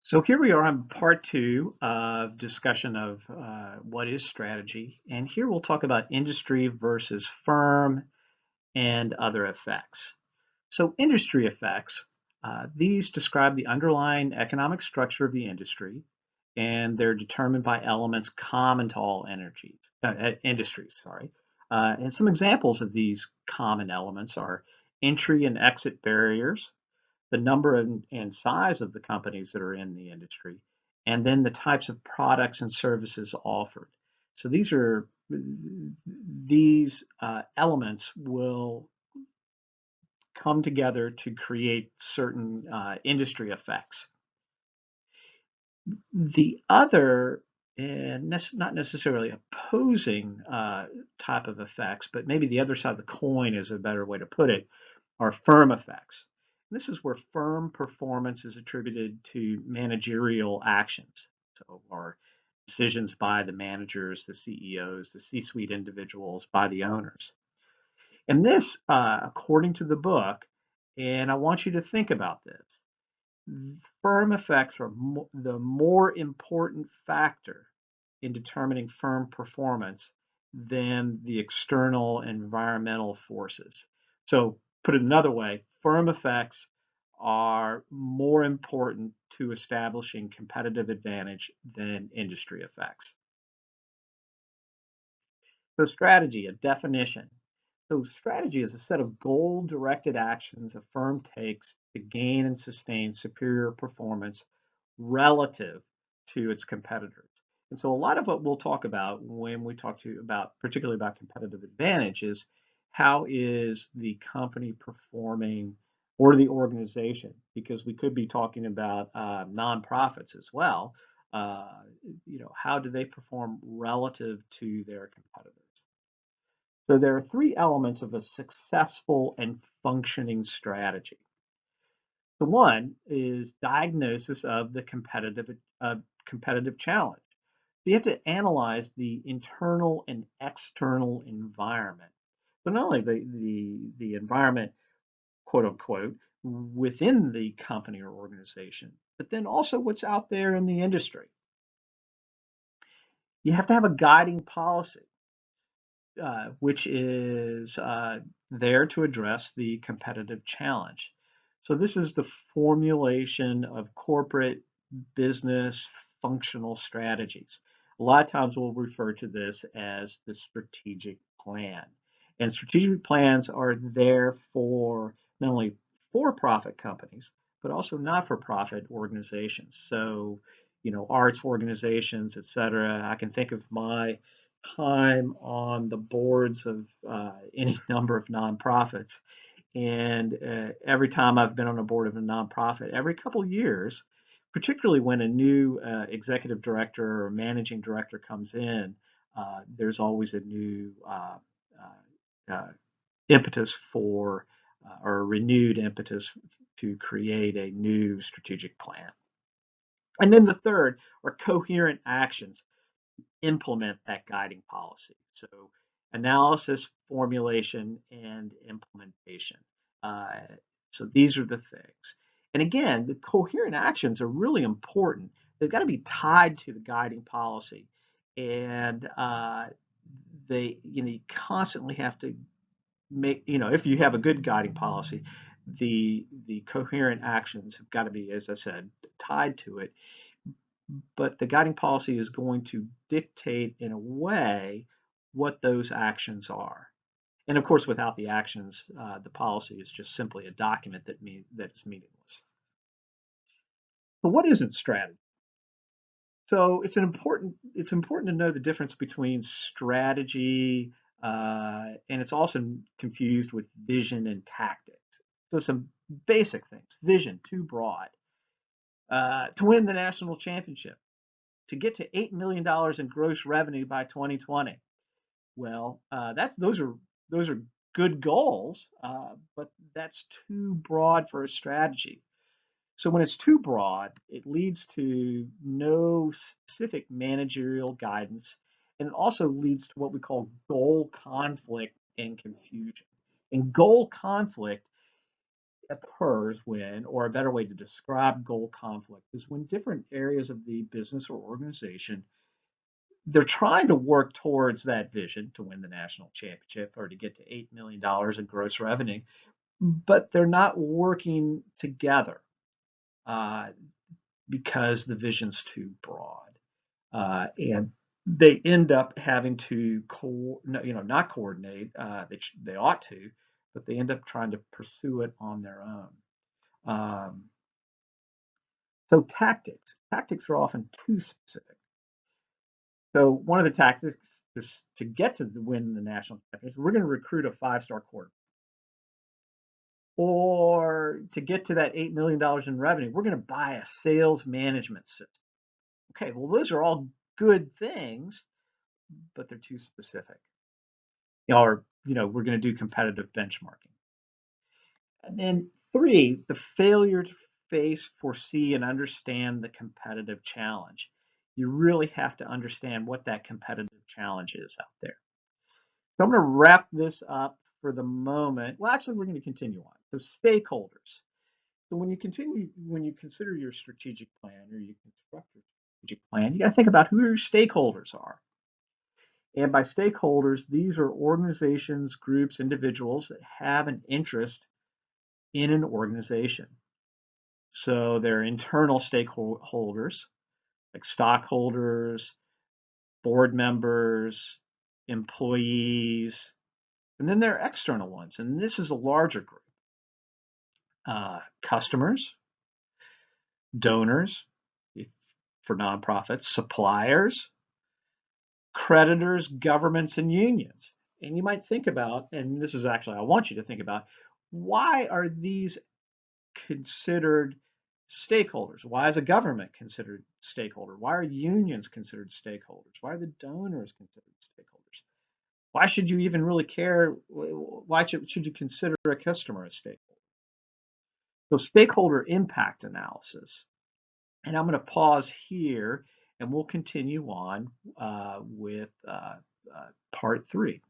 So here we are on part two of discussion of what is strategy. And here we'll talk about industry versus firm and other effects. So industry effects, these describe the underlying economic structure of the industry, and they're determined by elements common to all industries. And some examples of these common elements are entry and exit barriers, the number and size of the companies that are in the industry, and then the types of products and services offered. So these elements will come together to create certain industry effects. The other, and not necessarily opposing type of effects, but maybe the other side of the coin is a better way to put it, are firm effects. This is where firm performance is attributed to managerial actions, so or decisions by the managers, the CEOs, the C-suite individuals, by the owners. And this, according to the book, and I want you to think about this, firm effects are the more important factor in determining firm performance than the external environmental forces. So, put it another way, firm effects are more important to establishing competitive advantage than industry effects. So, strategy, a definition. So, strategy is a set of goal directed actions a firm takes to gain and sustain superior performance relative to its competitors. And so, a lot of what we'll talk about when we talk to you about, particularly about competitive advantage, is how is the company performing or the organization, because we could be talking about nonprofits as well. Uh, how do they perform relative to their competitors? So there are three elements of a successful and functioning strategy. The one is diagnosis of the competitive challenge. So you have to analyze the internal and external environment. So not only the environment, quote unquote, within the company or organization, but then also what's out there in the industry. You have to have a guiding policy, which is there to address the competitive challenge. So this is the formulation of corporate business functional strategies. A lot of times we'll refer to this as the strategic plan. And strategic plans are there for not only for-profit companies, but also not-for-profit organizations. So, arts organizations, et cetera. I can think of my time on the boards of any number of nonprofits. And every time I've been on a board of a nonprofit, every couple of years, particularly when a new executive director or managing director comes in, there's always a new impetus for, or a renewed impetus to create a new strategic plan. And then the third are coherent actions implement that guiding policy. So analysis, formulation, and implementation. Uh, so these are the things. And again, the coherent actions are really important. They've got to be tied to the guiding policy. And you constantly have to make, if you have a good guiding policy, the coherent actions have got to be, as I said, tied to it, but the guiding policy is going to dictate in a way what those actions are. And of course, without the actions, the policy is just simply a document that's meaningless. But what isn't strategy? So it's important to know the difference between strategy, and it's also confused with vision and tactics. So some basic things. Vision, too broad. To win the national championship, to get to $8 million in gross revenue by 2020. Well, those are good goals, but that's too broad for a strategy. So when it's too broad, it leads to no specific managerial guidance, and it also leads to what we call goal conflict and confusion. And goal conflict occurs when, or a better way to describe goal conflict is when different areas of the business or organization, they're trying to work towards that vision to win the national championship or to get to $8 million in gross revenue, but they're not working together uh, because the vision's too broad. And they end up having to, not coordinate. They ought to, but they end up trying to pursue it on their own. Um, so tactics are often too specific. So one of the tactics is to get to win the national championship, we're going to recruit a 5-star quarterback. Or to get to that $8 million in revenue, we're going to buy a sales management system. Okay, well, those are all good things, but they're too specific. Or, we're going to do competitive benchmarking. And then 3, the failure to face, foresee, and understand the competitive challenge. You really have to understand what that competitive challenge is out there. So I'm going to wrap this up for the moment. Well, actually, we're going to continue on. So stakeholders. So when you consider your strategic plan or you construct your strategic plan, you got to think about who your stakeholders are. And by stakeholders, these are organizations, groups, individuals that have an interest in an organization. So they're internal stakeholders, like stockholders, board members, employees, and then there are external ones, and this is a larger group. Customers, donors for nonprofits, suppliers, creditors, governments, and unions. And you might think about, and this is actually, I want you to think about, why are these considered stakeholders? Why is a government considered stakeholder? Why are unions considered stakeholders? Why are the donors considered stakeholders? Why should you even really care? Why should you consider a customer a stakeholder? So stakeholder impact analysis. And I'm going to pause here and we'll continue on with part 3.